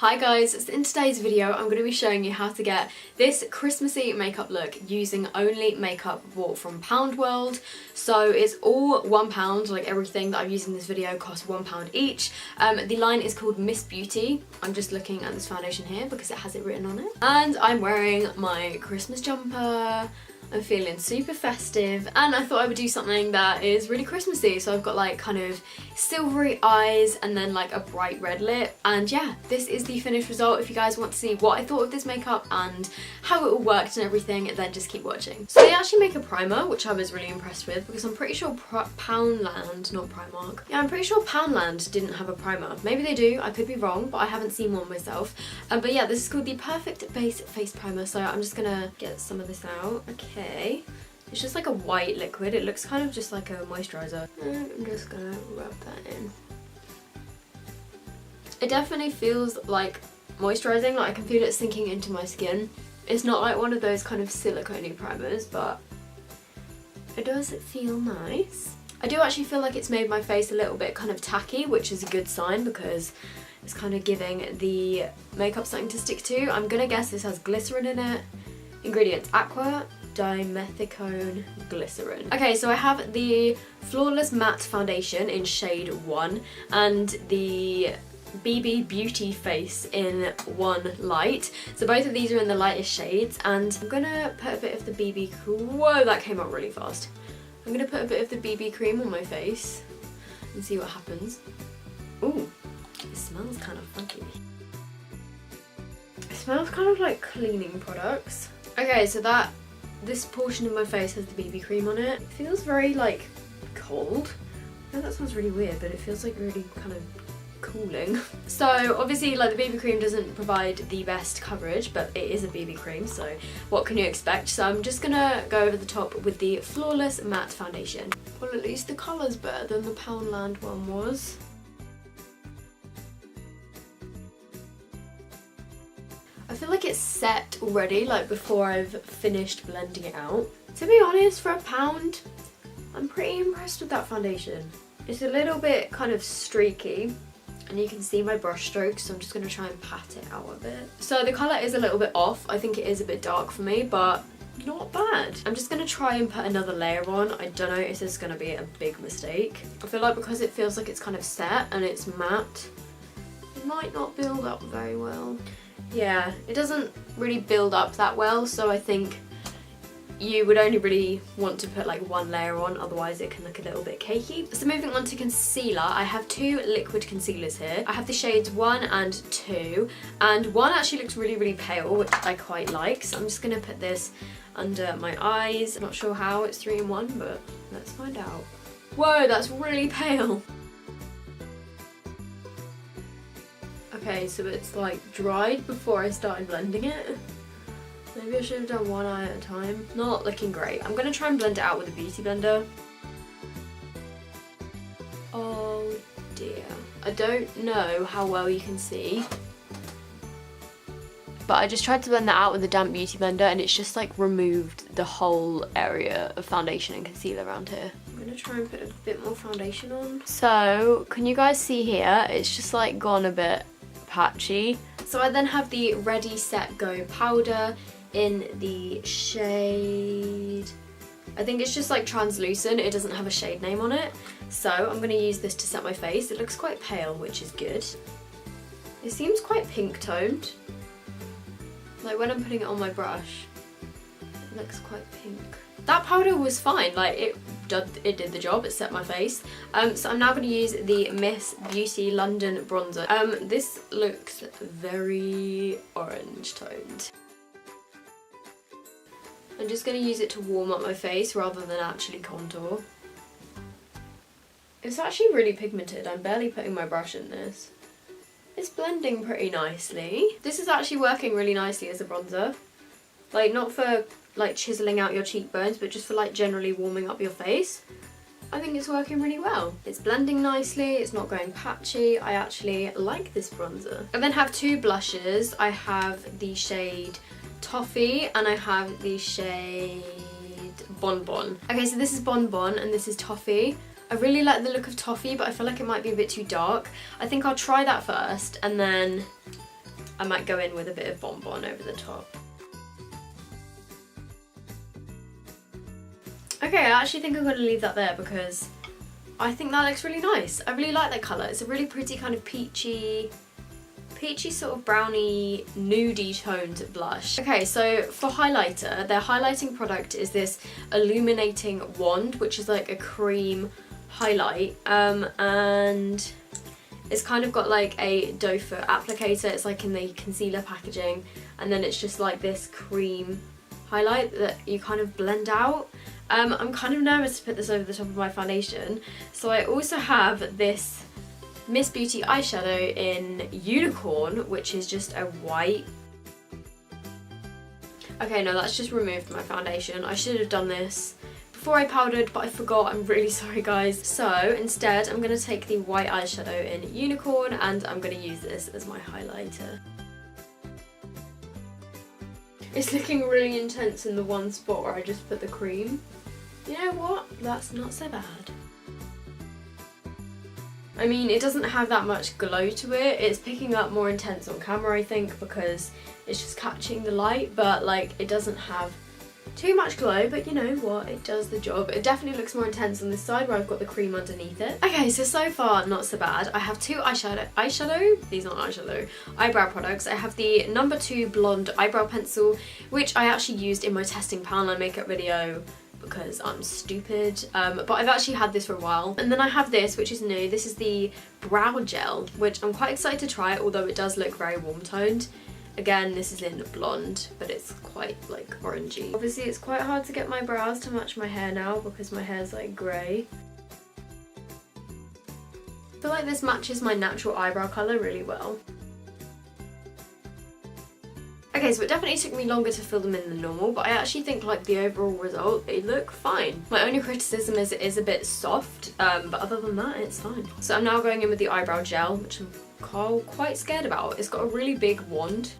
Hi guys, so in today's video I'm going to be showing you how to get this Christmassy makeup look using only makeup bought from POUNDWORLD. So it's all £1, like everything that I've used in this video costs £1 each. The line is called Miss Beauty. I'm just looking at this foundation here because it has it written on it. And I'm wearing my Christmas jumper. I'm feeling super festive and I thought I would do something that is really Christmassy. So I've got like kind of silvery eyes and then like a bright red lip, and yeah, this is the finished result. If you guys want to see what I thought of this makeup and how it all worked and everything, then just keep watching. So they actually make a primer, which I was really impressed with because I'm pretty sure Poundland, not Primark. Yeah, I'm pretty sure Poundland didn't have a primer. Maybe they do, I could be wrong, but I haven't seen one myself. But yeah, this is called the Perfect Base Face Primer. So I'm just gonna get some of this out. Okay. It's just like a white liquid. It looks kind of just like a moisturiser. And I'm just gonna rub that in. It definitely feels like moisturising, like I can feel it sinking into my skin. It's not like one of those kind of silicone-y primers, but it does feel nice. I do actually feel like it's made my face a little bit kind of tacky, which is a good sign because it's kind of giving the makeup something to stick to. I'm gonna guess this has glycerin in it. Ingredients: aqua, dimethicone, glycerin. Okay, so I have the Flawless Matte Foundation in shade 1 and the BB Beauty Face in 1 light. So both of these are in the lightest shades, and I'm gonna put a bit of the BB cream. Whoa, that came out really fast. I'm gonna put a bit of the BB cream on my face and see what happens. Ooh, it smells kind of funky. It smells kind of like cleaning products. Okay, so this portion of my face has the BB cream on it. It feels very like cold. I know that sounds really weird, but it feels like really kind of cooling. So obviously like the BB cream doesn't provide the best coverage, but it is a BB cream, so what can you expect? So I'm just gonna go over the top with the Flawless Matte Foundation. Well, at least the colour's better than the Poundland one was. I feel like it's set already, like before I've finished blending it out. To be honest, for £1, I'm pretty impressed with that foundation. It's a little bit kind of streaky, and you can see my brush strokes, so I'm just going to try and pat it out a bit. So the colour is a little bit off. I think it is a bit dark for me, but not bad. I'm just going to try and put another layer on. I don't know if this is going to be a big mistake. I feel like because it feels like it's kind of set and it's matte, it might not build up very well. Yeah, it doesn't really build up that well, so I think you would only really want to put like 1 layer on, otherwise it can look a little bit cakey. So moving on to concealer, I have 2 liquid concealers here. I have the shades 1 and 2, and 1 actually looks really, really pale, which I quite like, so I'm just going to put this under my eyes. I'm not sure how, it's 3 in 1, but let's find out. Whoa, that's really pale! Okay, so it's like dried before I started blending it. Maybe I should have done 1 eye at a time. Not looking great. I'm gonna try and blend it out with a beauty blender. Oh dear. I don't know how well you can see, but I just tried to blend that out with a damp beauty blender and it's just like removed the whole area of foundation and concealer around here. I'm gonna try and put a bit more foundation on. So, can you guys see here? It's just like gone a bit patchy. So I then have the Ready Set Go powder in the shade, I think it's just like translucent, it doesn't have a shade name on it. So I'm going to use this to set my face. It looks quite pale, which is good. It seems quite pink toned. Like when I'm putting it on my brush, it looks quite pink. That powder was fine, like it did the job, it set my face. So I'm now going to use the Miss Beauty London bronzer. This looks very orange toned. I'm just going to use it to warm up my face rather than actually contour. It's actually really pigmented, I'm barely putting my brush in this. It's blending pretty nicely. This is actually working really nicely as a bronzer. Like not for like chiseling out your cheekbones, but just for like generally warming up your face. I think it's working really well. It's blending nicely, it's not going patchy. I actually like this bronzer. I then have 2 blushes. I have the shade Toffee and I have the shade Bonbon. Okay, so this is Bonbon and this is Toffee. I really like the look of Toffee, but I feel like it might be a bit too dark. I think I'll try that first and then I might go in with a bit of Bonbon over the top. Okay, I actually think I'm going to leave that there because I think that looks really nice. I really like that colour. It's a really pretty kind of peachy sort of browny, nudie toned blush. Okay, so for highlighter, their highlighting product is this illuminating wand, which is like a cream highlight, and it's kind of got like a doe foot applicator. It's like in the concealer packaging, and then it's just like this cream highlight that you kind of blend out. I'm kind of nervous to put this over the top of my foundation, so I also have this Miss Beauty eyeshadow in Unicorn, which is just a white. Okay, no, that's just removed my foundation. I should have done this before I powdered, but I forgot. I'm really sorry, guys. So instead, I'm going to take the white eyeshadow in Unicorn, and I'm going to use this as my highlighter. It's looking really intense in the one spot where I just put the cream. You know what? That's not so bad. I mean, it doesn't have that much glow to it. It's picking up more intense on camera, I think, because it's just catching the light, but like it doesn't have too much glow, but you know what, it does the job. It definitely looks more intense on this side where I've got the cream underneath it. Okay, so far not so bad. I have two these aren't eyeshadow, eyebrow products. I have the number 2 blonde eyebrow pencil, which I actually used in my testing Poundland makeup video because I'm stupid, but I've actually had this for a while. And then I have this, which is new. This is the brow gel, which I'm quite excited to try, although it does look very warm toned. Again, this is in blonde, but it's quite like orangey. Obviously it's quite hard to get my brows to match my hair now because my hair's like grey. I feel like this matches my natural eyebrow colour really well. Okay, so it definitely took me longer to fill them in than normal, but I actually think like the overall result, they look fine. My only criticism is it is a bit soft, but other than that, it's fine. So I'm now going in with the eyebrow gel, which I'm quite scared about. It's got a really big wand.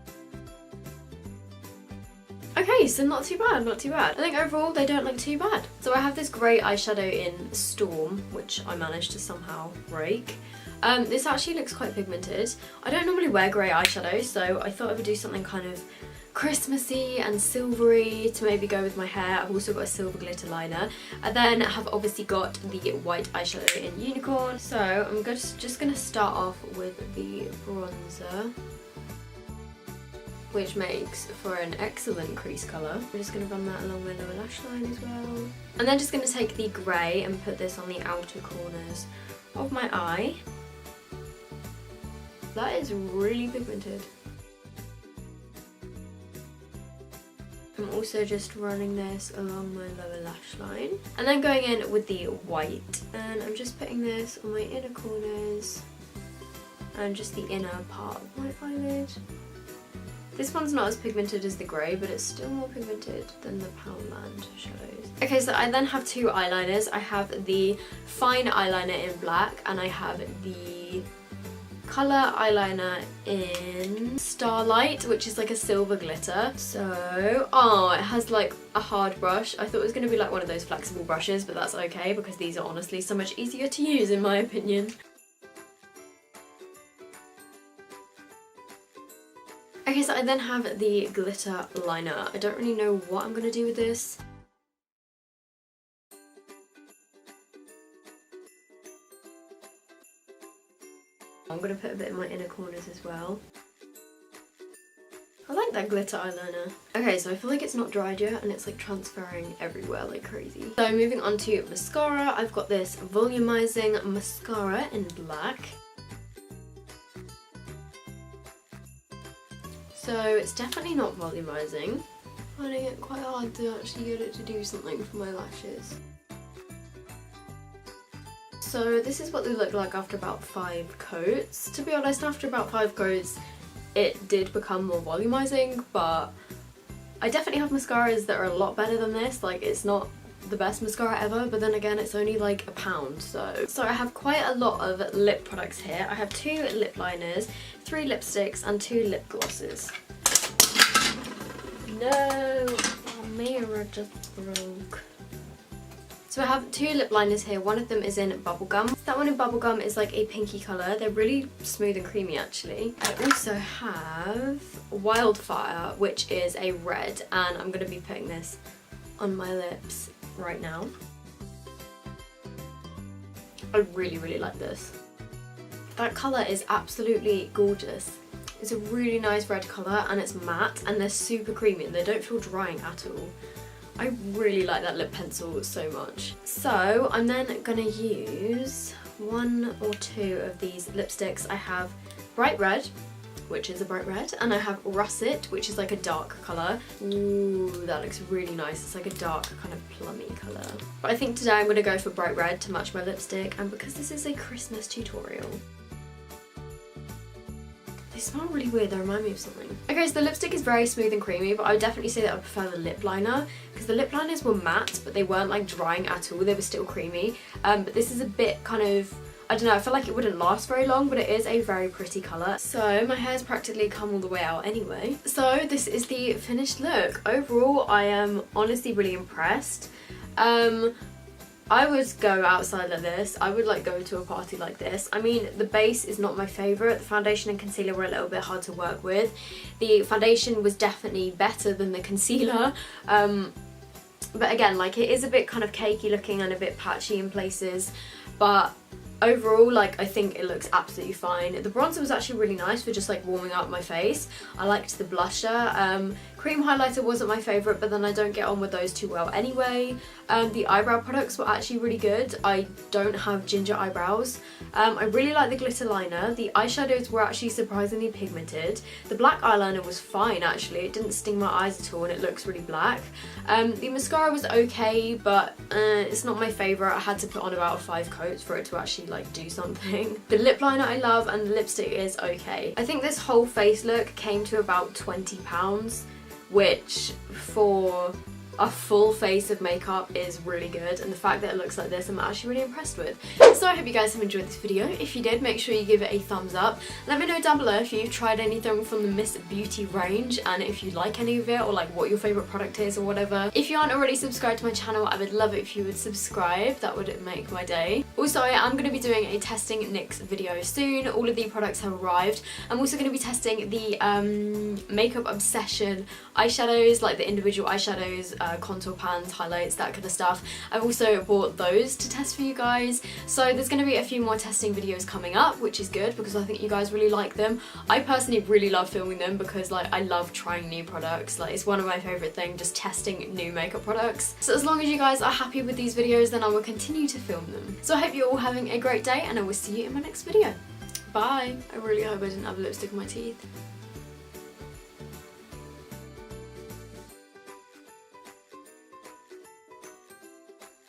Okay, so not too bad, not too bad. I think overall they don't look too bad. So I have this grey eyeshadow in Storm, which I managed to somehow break. This actually looks quite pigmented. I don't normally wear grey eyeshadow, so I thought I would do something kind of Christmassy and silvery to maybe go with my hair. I've also got a silver glitter liner. I then have obviously got the white eyeshadow in Unicorn. So I'm just going to start off with the bronzer, which makes for an excellent crease colour. I'm just going to run that along my lower lash line as well. And then just going to take the grey and put this on the outer corners of my eye. That is really pigmented. I'm also just running this along my lower lash line. And then going in with the white. And I'm just putting this on my inner corners and just the inner part of my eyelid. This one's not as pigmented as the grey, but it's still more pigmented than the Poundland shadows. Okay, so I then have two eyeliners. I have the fine eyeliner in black, and I have the colour eyeliner in Starlight, which is like a silver glitter. So, oh, it has like a hard brush. I thought it was going to be like one of those flexible brushes, but that's okay because these are honestly so much easier to use in my opinion. Okay, so I then have the glitter liner. I don't really know what I'm going to do with this. I'm going to put a bit in my inner corners as well. I like that glitter eyeliner. Okay, so I feel like it's not dried yet and it's like transferring everywhere like crazy. So moving on to mascara, I've got this volumizing mascara in black. So it's definitely not volumizing. Finding it quite hard to actually get it to do something for my lashes. So this is what they look like after about 5 coats. To be honest, after about 5 coats it did become more volumizing, but I definitely have mascaras that are a lot better than this. Like, it's not the best mascara ever, but then again it's only like £1, so I have quite a lot of lip products here. I have 2 lip liners, 3 lipsticks and 2 lip glosses. No, our mirror just broke. So I have two lip liners here. One of them is in Bubblegum. That one in Bubblegum is like a pinky colour. They're really smooth and creamy actually. I also have Wildfire, which is a red, and I'm going to be putting this on my lips right now. I really, really like this. That colour is absolutely gorgeous. It's a really nice red colour and it's matte and they're super creamy and they don't feel drying at all. I really like that lip pencil so much. So I'm then gonna use one or two of these lipsticks. I have Bright Red, which is a bright red, and I have Russet, which is like a dark colour. Ooh, that looks really nice. It's like a dark kind of plummy colour. But I think today I'm gonna go for Bright Red to match my lipstick, and because this is a Christmas tutorial. They smell really weird, they remind me of something. Okay, so the lipstick is very smooth and creamy, but I would definitely say that I prefer the lip liner, because the lip liners were matte, but they weren't like drying at all, they were still creamy. But this is a bit kind of, I don't know, I feel like it wouldn't last very long, but it is a very pretty colour. So my hair's practically come all the way out anyway. So this is the finished look. Overall, I am honestly really impressed. I would go outside like this. I would like go to a party like this. I mean, the base is not my favourite. The foundation and concealer were a little bit hard to work with. The foundation was definitely better than the concealer. But again, like it is a bit kind of cakey looking and a bit patchy in places. But overall, like, I think it looks absolutely fine. The bronzer was actually really nice for just like warming up my face. I liked the blusher. Cream highlighter wasn't my favourite, but then I don't get on with those too well anyway. The eyebrow products were actually really good. I don't have ginger eyebrows. I really like the glitter liner. The eyeshadows were actually surprisingly pigmented. The black eyeliner was fine actually. It didn't sting my eyes at all and it looks really black. The mascara was okay, but it's not my favourite. I had to put on about 5 coats for it to actually like do something. The lip liner I love and the lipstick is okay. I think this whole face look came to about £20, which for a full face of makeup is really good, and the fact that it looks like this I'm actually really impressed with. So I hope you guys have enjoyed this video. If you did, make sure you give it a thumbs up. Let me know down below if you've tried anything from the Miss Beauty range and if you like any of it or like what your favourite product is or whatever. If you aren't already subscribed to my channel, I would love it if you would subscribe. That would make my day. Also, I am going to be doing a testing NYX video soon. All of the products have arrived. I'm also going to be testing the Makeup Obsession eyeshadows, like the individual eyeshadows, contour pans, highlights, that kind of stuff. I've also bought those to test for you guys. So there's going to be a few more testing videos coming up, which is good because I think you guys really like them. I personally really love filming them because like I love trying new products. Like it's one of my favourite things, just testing new makeup products. So as long as you guys are happy with these videos, then I will continue to film them. So I hope you're all having a great day and I will see you in my next video. Bye! I really hope I didn't have lipstick on my teeth.